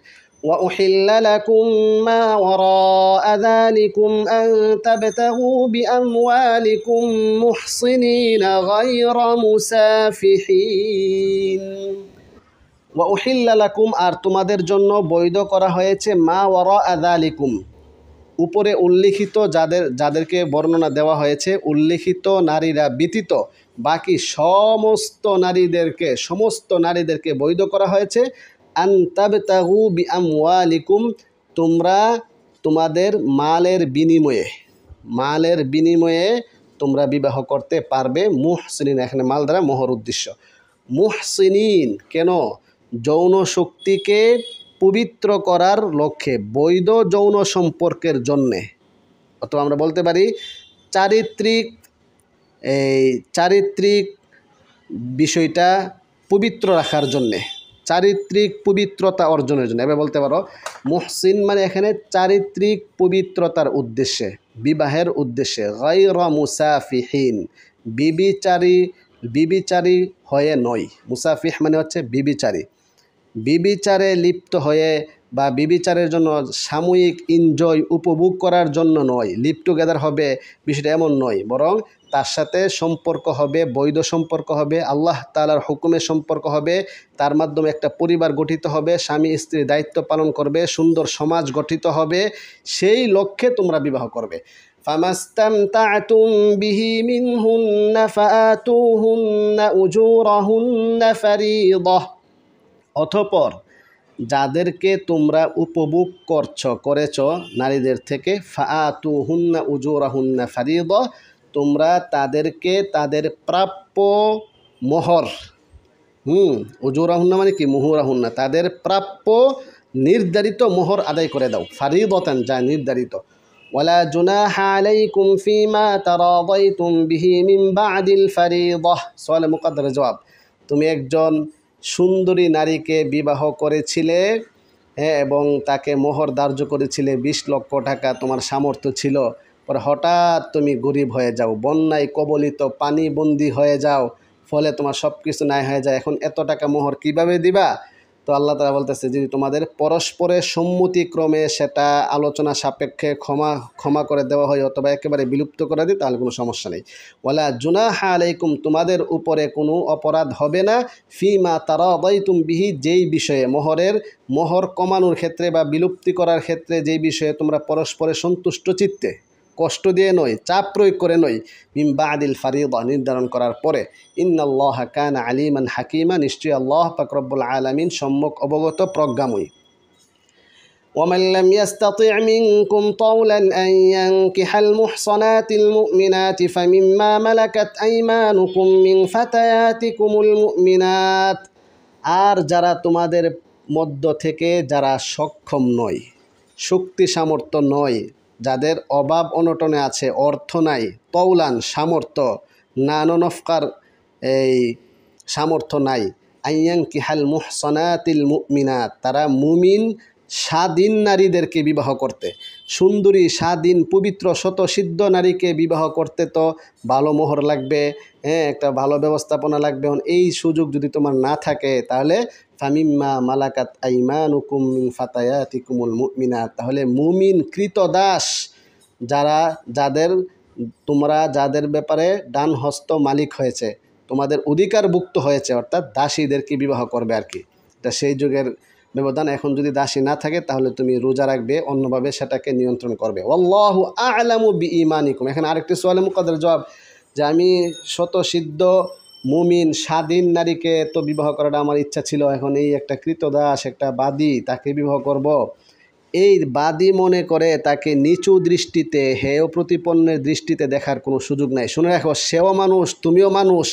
وَأُحِلَّ لَكُم مَّا وَرَاءَ ذَلِكُمْ أَن تَبْتَغُوا بِأَمْوَالِكُم مُحْصِنِينَ غَيْرَ مُسَافِحِينَ। وَأُحِلَّ لَكُمْ, আর তোমাদের জন্য বৈধ করা হয়েছে, মা ওয়ারাআ যালিকুম, উপরে উল্লিখিত যাদেরকে বর্ণনা দেওয়া হয়েছে, উল্লিখিত নারীরা ব্যতীত বাকি সমস্ত নারীদেরকে বৈধ করা হয়েছে, আন তাবতাগু বিআমওয়ালিকুম, তোমরা তোমাদের মালের বিনিময়ে তোমরা বিবাহ করতে পারবে। মুহসিনিন, এখানে মাল দ্বারা মোহর উদ্দেশ্য। মুহসিনিন কেন? যৌন শক্তিকে পবিত্র করার লক্ষ্যে, বৈধ যৌন সম্পর্কের জন্যে, অথবা আমরা বলতে পারি চারিত্রিক বিষয়টা পবিত্র রাখার জন্যে, চারিত্রিক পবিত্রতা অর্জনের জন্য। এবার বলতে পারো মুহসিন মানে এখানে চারিত্রিক পবিত্রতার উদ্দেশ্যে, বিবাহের উদ্দেশ্যে। গায়রা মুসাফিহিন, বিবিচারী হয়ে নয়। মুসাফিহ মানে হচ্ছে বিবিচারে লিপ্ত হয়ে বা বিবিচারের জন্য সাময়িক উপভোগ করার জন্য নয়, লিভ টুগেদার হবে বিষয়টা এমন নয়, বরং তার সাথে সম্পর্ক হবে, বৈধ সম্পর্ক হবে, আল্লাহ তাআলার হুকুমের সম্পর্ক হবে, তার মাধ্যমে একটা পরিবার গঠিত হবে, স্বামী স্ত্রী দায়িত্ব পালন করবে, সুন্দর সমাজ গঠিত হবে, সেই লক্ষ্যে তোমরা বিবাহ করবে। ফামাস্তামতা'তুম বিহি মিনহুন্না ফাআতুহুন্না উজুরাহুন্না ফারিদাহ, অতঃপর যাদেরকে তোমরা উপভোগ করেছ নারীদের থেকে, ফাআতুহুন্না উজুরাহুন্না ফারিদাহ, তোমরা তাদেরকে তাদের প্রাপ্য মোহর, উজুরাহুন্না মানে কি মুহুরাহুন্না, তাদের প্রাপ্য নির্ধারিত মোহর আদায় করে দাও। ফারিদাতান, যা নির্ধারিত। ওয়ালা জুনাহা আলাইকুম ফিমা তারাদাইতুম বিহি মিন বা'দিল ফারিদাহ, সওয়ালে মুকদ্দারের জবাব। তুমি একজন সুন্দরী নারীকে বিবাহ করেছিলে, এবং তাকে মোহর ধার্য করেছিলে 20 লক্ষ টাকা, তোমার সামর্থ্য ছিল, পরে হঠাৎ তুমি গরিব হয়ে যাও, বন্যায় কবলিত, পানিবন্দী হয়ে যাও, ফলে তোমার সব কিছু নাই হয়ে যায়, এখন এত টাকা মোহর কিভাবে দিবা? তো আল্লাহ তাআলা বলতেছে, যদি তোমাদের পরস্পরের সম্মতিক্রমে সেটা আলোচনা সাপেক্ষে ক্ষমা করে দেওয়া হয় অথবা একেবারে বিলুপ্ত করে দিই, তাহলে কোনো সমস্যা নেই। ওয়ালা জুনাহা আলাইকুম, তোমাদের উপরে কোনো অপরাধ হবে না, ফিমা তারাদাইতুম বিহি, যেই বিষয়ে মোহর কমানোর ক্ষেত্রে বা বিলুপ্তি করার ক্ষেত্রে যেই বিষয়ে তোমরা পরস্পরের সন্তুষ্ট চিত্তে, কষ্ট দিয়ে নয়, চাপ প্রয়োগ করে নয়, মিন বা'দিল ফারিদা, নির্ধারণ করার পরে। ইন্নাল্লাহা কানা আলিমান হাকিমা, নিশ্চয়ই আল্লাহ পাক রব্বুল আলামিন সম্যক অবগত প্রজ্ঞাময়ী। ومن لم يستطع منكم طولا أن ينكح المحصنات المؤمنات فمما ملكت أيمانكم من فتياتكم المؤمنات, আর যারা তোমাদের মধ্য থেকে যারা সক্ষম নয়, শক্তি সামর্থ্য নয়, যাদের অভাব অনটনে আছে, অর্থ নাই, তৌলান সামর্থ্য, নাননফকার এই সামর্থ্য নাই। আইয়াং কিহাল মুহসনাতিল মুমিনাত, তারা মুমিন স্বাধীন নারীদেরকে বিবাহ করতে, সুন্দরী স্বাধীন পবিত্র শতসিদ্ধ নারীকে বিবাহ করতে তো ভালো মোহর লাগবে, হ্যাঁ, একটা ভালো ব্যবস্থাপনা লাগবে। এই সুযোগ যদি তোমার না থাকে তাহলে ফামিম্মা মালাকাত আইমানুকুম মিন ফাতায়াতিকুমুল মুমিনাত, তাহলে মুমিন কৃতদাস যাদের ব্যাপারে ডান হস্ত মালিক হয়েছে, তোমাদের অধিকারভুক্ত হয়েছে, অর্থাৎ দাসীদেরকে বিবাহ করবে আর কি। এটা সেই যুগের ব্যবধান। এখন যদি দাসী না থাকে তাহলে তুমি রোজা রাখবে, অন্যভাবে সেটাকে নিয়ন্ত্রণ করবে। আল্লাহু আ'লামু বিঈমানিকুম। এখানে আরেকটি সোয়ালে মুকাদ্দার জবাব, যে আমি শতসিদ্ধ মুমিন স্বাধীন নারীকে তো বিবাহ করাটা আমার ইচ্ছা ছিল, এখন এই একটা কৃতদাস, একটা বাদী, তাকে বিবাহ করব। এই বাদী মনে করে তাকে নিচু দৃষ্টিতে, হেয় প্রতিপন্নের দৃষ্টিতে দেখার কোনো সুযোগ নাই। শুনে রাখো, সেও মানুষ, তুমিও মানুষ,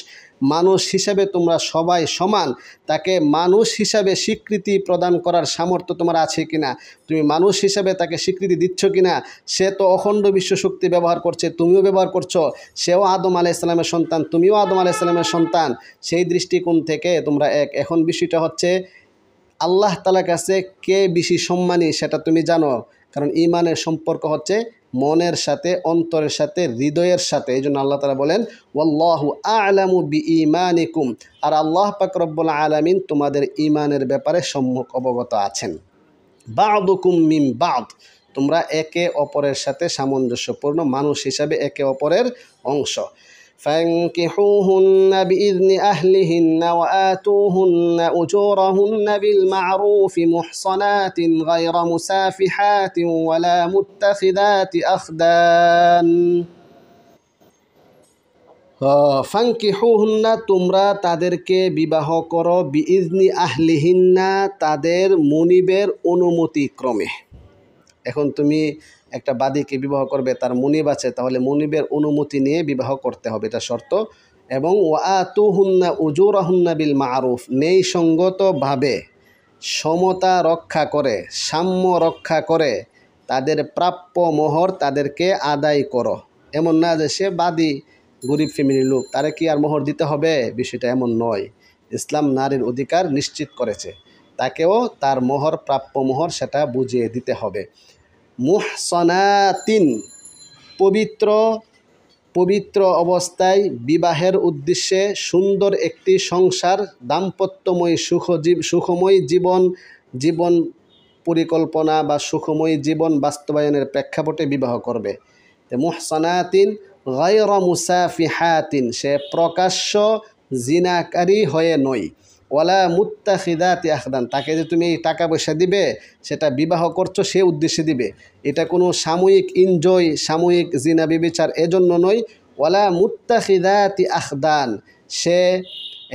মানুষ হিসাবে তোমরা সবাই সমান। তাকে মানুষ হিসাবে স্বীকৃতি প্রদান করার সামর্থ্য তোমার আছে কিনা, তুমি মানুষ হিসাবে তাকে স্বীকৃতি দিচ্ছ কিনা। সে তো অখণ্ড বিশ্বশক্তি ব্যবহার করছে, তুমিও ব্যবহার করছো। সেও আদম আলাইহিস সালামের সন্তান, তুমিও আদম আলাইহিস সালামের সন্তান। সেই দৃষ্টিকোণ থেকে তোমরা এক। এখন বিষয়টা হচ্ছে আল্লাহ তাআলার কাছে কে বেশি সম্মানী সেটা তুমি জানো, কারণ ঈমানের সম্পর্ক হচ্ছে মনের সাথে, অন্তরের সাথে, হৃদয়ের সাথে। এই জন্য আল্লাহ তাআলা বলেন ওয়াল্লাহু আ'লামু বিঈমানিকুম, আর আল্লাহ পাক রব্বুল আলামিন তোমাদের ঈমানের ব্যাপারে সম্যক অবগত আছেন। বা'দুকুম মিন বা'দ, তোমরা একে অপরের সাথে সামঞ্জস্যপূর্ণ মানুষ হিসাবে একে অপরের অংশ। فانكحوهن بإذن أهلهن وآتوهن أجورهن بالمعروف محصنات غير مسافحات ولا متخذات أخدان। ফাঙ্কিহুহুন্না, তোমরা তাদেরকে বিবাহ করো, বিইজনি আহলিহিন্না, তাদের মুনিবের অনুমতি ক্রমে। এখন তুমি একটা বাদীকে বিবাহ করবে, তার মুনিব আছে, তাহলে মুনিবের অনুমতি নিয়ে বিবাহ করতে হবে, এটা শর্ত। এবং ওয়াতুহুন্না উজুরাহুন্না বিল মারুফ, ন্যায়সঙ্গতভাবে সমতা রক্ষা করে, সাম্য রক্ষা করে তাদের প্রাপ্য মোহর তাদেরকে আদায় করো। এমন না যে সে বাদী, গরিব ফ্যামিলির লোক, তারে কি আর মোহর দিতে হবে, বিষয়টা এমন নয়। ইসলাম নারীর অধিকার নিশ্চিত করেছে, তাকেও তার মোহর, প্রাপ্য মোহর, সেটা বুঝিয়ে দিতে হবে। মুহসনাতিন, পবিত্র অবস্থায় বিবাহের উদ্দেশ্যে সুন্দর একটি সংসার, দাম্পত্যময় সুখময় জীবন পরিকল্পনা বা সুখময় জীবন বাস্তবায়নের প্রেক্ষাপটে বিবাহ করবে। মুহসনাতিন গায়রা মুসাফিহাতিন, সে প্রকাশ্য জিনাকারী হয়ে নয়। ওয়ালা মুত্তাখিদাতি আখদান, তাকে যে তুমি টাকা পয়সা দিবে, সেটা বিবাহ করছো সে উদ্দেশ্যে দিবে, এটা কোনো সাময়িক এনজয়, সাময়িক জিনা বিবিচার, এজন্য নয়। ওয়ালা মুত্তাখিদাতি আখদান, সে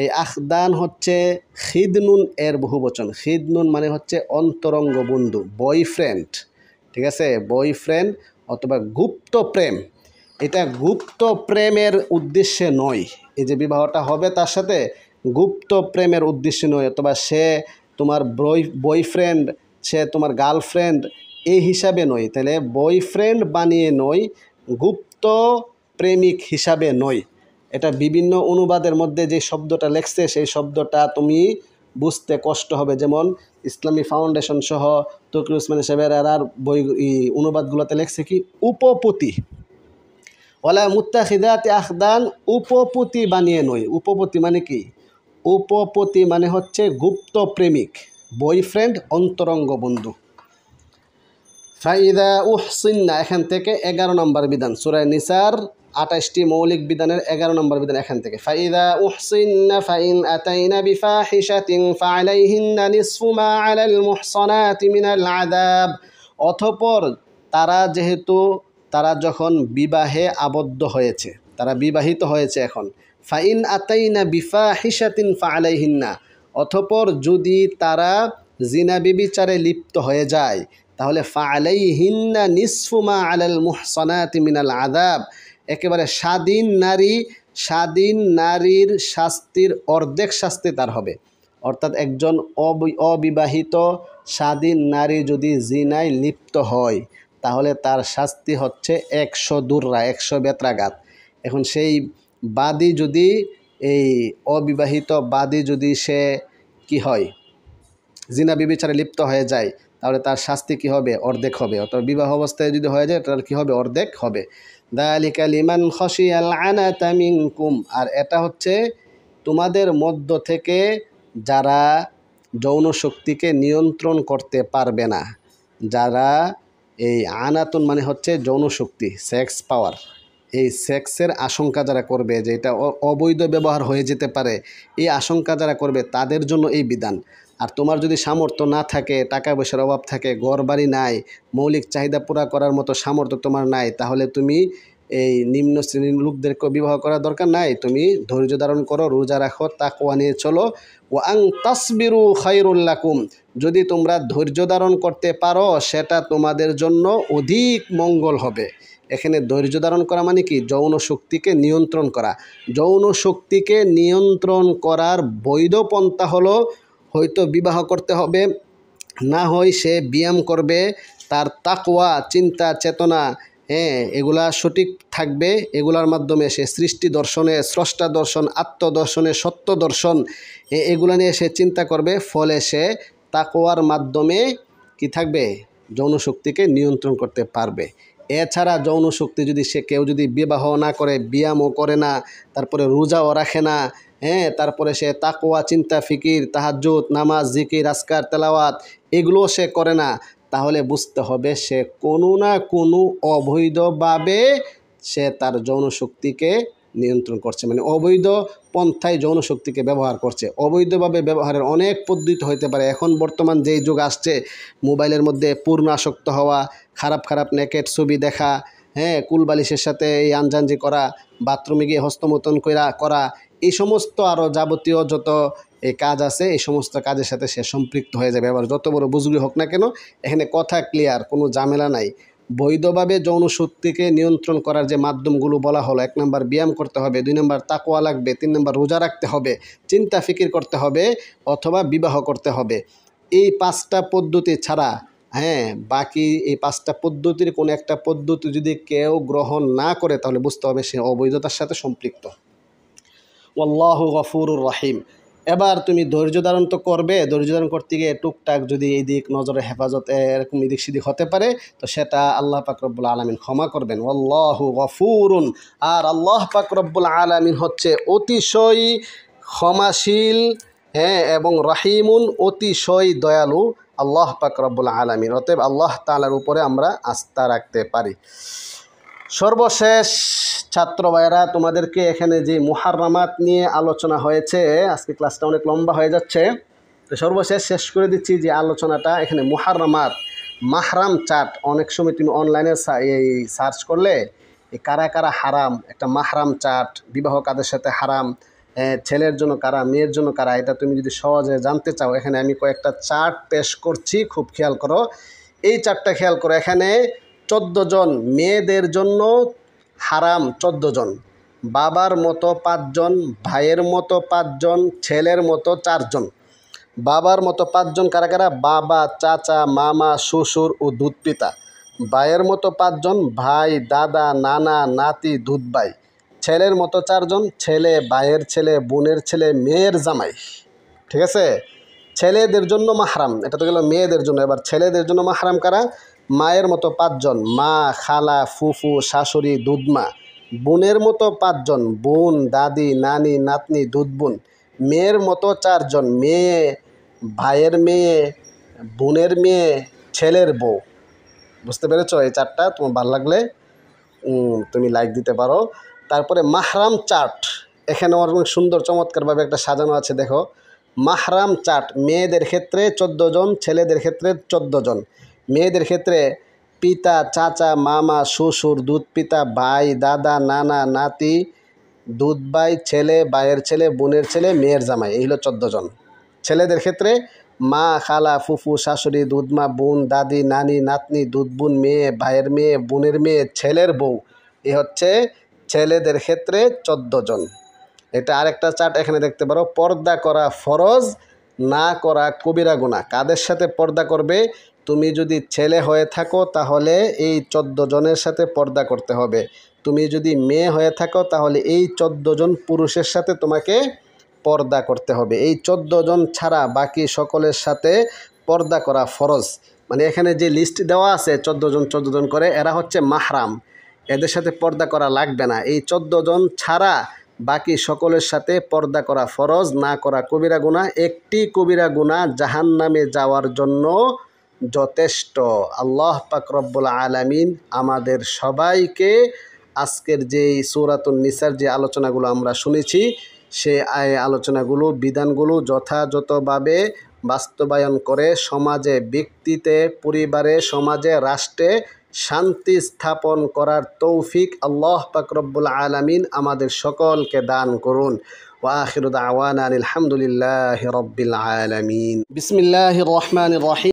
এই আখদান হচ্ছে খিদনুন এর বহুবচন। খিদনুন মানে হচ্ছে অন্তরঙ্গ বন্ধু, বয়ফ্রেন্ড, ঠিক আছে, বয়ফ্রেন্ড অথবা গুপ্ত প্রেম। এটা গুপ্ত প্রেমের উদ্দেশ্যে নয়, এই যে বিবাহটা হবে তার সাথে গুপ্ত প্রেমের উদ্দেশ্যে নয়, অথবা সে তোমার বয়ফ্রেন্ড, সে তোমার গার্লফ্রেন্ড এই হিসাবে নয়। তাহলে বয়ফ্রেন্ড বানিয়ে নয়, গুপ্ত প্রেমিক হিসাবে নয়। এটা বিভিন্ন অনুবাদের মধ্যে যে শব্দটা লেখছে সেই শব্দটা তুমি বুঝতে কষ্ট হবে। যেমন ইসলামী ফাউন্ডেশন সহ তকির উসমানী সাহেবের আর বই অনুবাদগুলোতে লেখছে কি উপপতি। ওয়ালা মুত্তাখিদাতি আখদান, উপপতি বানিয়ে নয়। উপপতি মানে কি? উপপতি মানে হচ্ছে গুপ্ত প্রেমিক, বয়ফ্রেন্ড, অন্তরঙ্গ বন্ধু। ফাইদা উহসিন্না, এখান থেকে 11 নম্বর বিধান, সূরা নিসার 28টি মৌলিক বিধানের 11 নম্বর বিধান এখান থেকে। ফাইদা উহসিন্না ফাইন আতাইনা বিফাহিশাতিন ফাআলাইহিন্না নিসফু মা আলাল মুহসানাতি মিনাল আযাব, অতঃপর তারা যখন বিবাহে আবদ্ধ হয়েছে, তারা বিবাহিত হয়েছে এখন, ফাইন আতাইনা বিফাহিশাতিন ফাআলাইহিন্না, অতঃপর যদি তারা জিনা বিবিচারে লিপ্ত হয়ে যায়, তাহলে ফাআলাইহিন্না নিসফু মা আলাল মুহসানাতি মিনাল আযাব, একেবারে স্বাধীন নারীর শাস্তির অর্ধেক শাস্তি তার হবে। অর্থাৎ একজন অবিবাহিত স্বাধীন নারী যদি জিনায় লিপ্ত হয়, তাহলে তার শাস্তি হচ্ছে 100 দুররা, 100 বেত্রাঘাত। এখন সেই বাদী যদি এই অবিবাহিত বাদী যদি সে কি হয় জিনা বিবিচারে লিপ্ত হয়ে যায়, তাহলে তার শাস্তি কি হবে? অর্ধেক হবে। অর্থাৎ বিবাহ অবস্থায় যদি হয়ে যায় তাহলে কি হবে? অর্ধেক হবে। যালিকা লিমান খাশিয়াল আনাতা মিনকুম, আর এটা হচ্ছে তোমাদের মধ্য থেকে যারা যৌন শক্তিকে নিয়ন্ত্রণ করতে পারবে না, যারা এই আনাতুন মানে হচ্ছে যৌন শক্তি, সেক্স পাওয়ার, এই সেক্সের আশঙ্কা যারা করবে যে এটা অবৈধ ব্যবহার হয়ে যেতে পারে, এই আশঙ্কা যারা করবে তাদের জন্য এই বিধান। আর তোমার যদি সামর্থ্য না থাকে, টাকা পয়সার অভাব থাকে, ঘর বাড়ি নাই, মৌলিক চাহিদা পুরা করার মতো সামর্থ্য তোমার নাই, তাহলে তুমি এই নিম্ন শ্রেণীর লোকদেরকেও বিবাহ করার দরকার নাই। তুমি ধৈর্য ধারণ করো, রোজা রাখো, তাকওয়া নিয়ে চলো। ওয়া আং তাসবিরু খায়রুল লাকুম, যদি তোমরা ধৈর্য ধারণ করতে পারো সেটা তোমাদের জন্য অধিক মঙ্গল হবে। এখানে ধৈর্য ধারণ করা মানে কি? যৌন শক্তিকে নিয়ন্ত্রণ করা। যৌন শক্তিকে নিয়ন্ত্রণ করার বৈধ পন্থা হলো হয়তো বিবাহ করতে হবে, না হয় সে ব্যায়াম করবে, তার তাকওয়া চিন্তা চেতনা এগুলা সঠিক থাকবে, এগুলার মাধ্যমে সে সৃষ্টি দর্শনে, স্রষ্টা দর্শন, আত্মদর্শনে, সত্য দর্শন এগুলা নিয়ে সে চিন্তা করবে। ফলে সে তাকওয়ার মাধ্যমে কি থাকবে? যৌন শক্তিকে নিয়ন্ত্রণ করতে পারবে। এছাড়া যৌন শক্তি যদি কেউ যদি বিবাহ না করে, ব্যায়ামও করে না, তারপরে রোজাও রাখে না, তারপরে সে তাকওয়া চিন্তা ফিকির তাহাজ্জুদ নামাজ জিকির আজকার তেলাওয়াত এগুলো সে করে না, তাহলে বুঝতে হবে সে কোনো না কোনো অবৈধভাবে সে তার যৌন শক্তিকে নিয়ন্ত্রণ করছে, মানে অবৈধ পন্থায় যৌন শক্তিকে ব্যবহার করছে। অবৈধভাবে ব্যবহারের অনেক পদ্ধতি হইতে পারে। এখন বর্তমান যেই যুগ আসছে, মোবাইলের মধ্যে পূর্ণ আসক্ত হওয়া, খারাপ খারাপ নেকেট ছবি দেখা, কুলবালিশের সাথে এই আনজানজি করা, বাথরুমে গিয়ে হস্তমৈথুন করা, এই সমস্ত আরও যাবতীয় যত এই কাজ আছে, এই সমস্ত কাজের সাথে সে সম্পৃক্ত হয়ে যাবে। এবার যত বড় বুজুর্গ হোক না কেন, এখানে কথা ক্লিয়ার, কোনো ঝামেলা নাই। বৈধভাবে যৌন শক্তিকে নিয়ন্ত্রণ করার যে মাধ্যমগুলো বলা হলো, 1 নম্বর ব্যায়াম করতে হবে, 2 নম্বর তাকওয়া লাগবে, 3 নম্বর রোজা রাখতে হবে, চিন্তা ফিকির করতে হবে, অথবা বিবাহ করতে হবে। এই 5টা পদ্ধতি ছাড়া বাকি এই 5টা পদ্ধতির কোনো একটা পদ্ধতি যদি কেউ গ্রহণ না করে, তাহলে বুঝতে হবে সে অবৈধতার সাথে সম্পৃক্ত। আল্লাহু গফুরুর রহিম। এবার তুমি ধৈর্য ধারণ তো করবে, ধৈর্য ধারণ করতে গিয়ে টুকটাক যদি এই দিক নজরে হেফাজত এরকম এদিক সেদিক হতে পারে, তো সেটা আল্লাহ পাক রব্বুল আলামিন ক্ষমা করবেন। আল্লাহু গফুরুন, আর আল্লাহ পাক রব্বুল আলামিন হচ্ছে অতিশয় ক্ষমাশীল, এবং রাহিমুন, অতিশয় দয়ালু আল্লাহ পাক রব্বুল আলামিন। অতএব আল্লাহ তাআলার উপরে আমরা আস্থা রাখতে পারি। সর্বশেষ ছাত্র ভাইয়েরা, তোমাদেরকে এখানে যে মুহাররামাত নিয়ে আলোচনা হয়েছে, আজকে ক্লাসটা অনেক লম্বা হয়ে যাচ্ছে, তো সর্বশেষ শেষ করে দিচ্ছি যে আলোচনাটা। এখানে মুহাররামাত, মাহরাম চার্ট, অনেক সময় তুমি অনলাইনে এই সার্চ করলে এই কারা কারা হারাম, একটা মাহরাম চার্ট, বিবাহ কাদের সাথে হারাম, ছেলের জন্য কারা, মেয়ের জন্য কারা, এটা তুমি যদি সহজে জানতে চাও, এখানে আমি কয়েকটা চার্ট পেশ করছি, খুব খেয়াল করো। এই চার্টটা খেয়াল করো। এখানে 14 জন মেয়েদের জন্য হারাম, 14 জন, বাবার মতো 5 জন, ভাইয়ের মতো 5 জন, ছেলের মতো 4 জন। বাবার মতো 5 জন কারা কারা? বাবা, চাচা, মামা, শ্বশুর ও দুধ পিতা। ভাইয়ের মতো 5 জন, ভাই, দাদা, নানা, নাতি, দুধ ভাই। ছেলের মতো 4 জন, ছেলে, ভাইয়ের ছেলে, বোনের ছেলে, মেয়ের জামাই। ঠিক আছে? ছেলেদের জন্য মাহরাম, এটা তো গেল মেয়েদের জন্য। এবার ছেলেদের জন্য মাহরাম কারা? মায়ের মতো 5 জন, মা, খালা, ফুফু, শাশুড়ি, দুধমা। বোনের মতো 5 জন, বোন, দাদি, নানি, নাতনি, দুধ বোন। মেয়ের মতো 4 জন, মেয়ে, ভাইয়ের মেয়ে, বোনের মেয়ে, ছেলের বউ। বুঝতে পেরেছ? এই চারটা তোমার ভালো লাগলে তুমি লাইক দিতে পারো। তারপরে মাহরাম চার্ট, এখানে অনেক সুন্দর চমৎকারভাবে একটা সাজানো আছে, দেখো। মাহরাম চার্ট, মেয়েদের ক্ষেত্রে 14 জন, ছেলেদের ক্ষেত্রে 14 জন। মেয়েদের ক্ষেত্রে পিতা, চাচা, মামা, শ্বশুর, দুধ পিতা, ভাই, দাদা, নানা, নাতি, দুধ ভাই, ছেলে, ভাইয়ের ছেলে, বোনের ছেলে, মেয়ের জামাই। এই হলো 14 জন। ছেলেদের ক্ষেত্রে মা, খালা, ফুফু, শাশুড়ি, দুধমা, বোন, দাদি, নানি, নাতনি, দুধ বোন, মেয়ে, ভাইয়ের মেয়ে, বোনের মেয়ে, ছেলের বউ। এ হচ্ছে ছেলেদের ক্ষেত্রে 14 জন। এটা আরেকটা চার্ট এখানে দেখতে পারো। পর্দা করা ফরজ, না করা কবিরা গুনাহ। কাদের সাথে পর্দা করবে? তুমি যদি ছেলে হয়ে থাকো তাহলে এই 14 জনের সাথে পর্দা করতে হবে। তুমি যদি মেয়ে হয়ে থাকো তাহলে এই 14 জন পুরুষের সাথে তোমাকে পর্দা করতে হবে। এই 14 জন ছাড়া বাকি সকলের সাথে পর্দা করা ফরজ। মানে এখানে যে লিস্ট দেওয়া আছে 14 জন করে, এরা হচ্ছে মাহরাম, এদের সাথে পর্দা করা লাগবে না। এই 14 জন ছাড়া বাকি সকলের সাথে পর্দা করা ফরজ, না করা কবিরা গুনাহ। একটি কবিরা গুনাহ জাহান্নামে যাওয়ার জন্য যথেষ্ট। আল্লাহ পাক রব্বুল আলামিন আমাদের সবাইকে আজকের যে সূরাতুন নিসার যে আলোচনাগুলো আমরা শুনেছি, সেই আলোচনাগুলো, বিধানগুলো যথাযথভাবে বাস্তবায়ন করে সমাজে, ব্যক্তিতে, পরিবারে, সমাজে, রাষ্ট্রে শান্তি স্থাপন করার তৌফিক আল্লাহ পাক রব্বুল আলামিন আমাদের সকলকে দান করুন। ওয়া আখিরু দাওয়ানা আলহামদুলিল্লাহি রাব্বিল আলামিন। বিসমিল্লাহির রহমানির রহিম।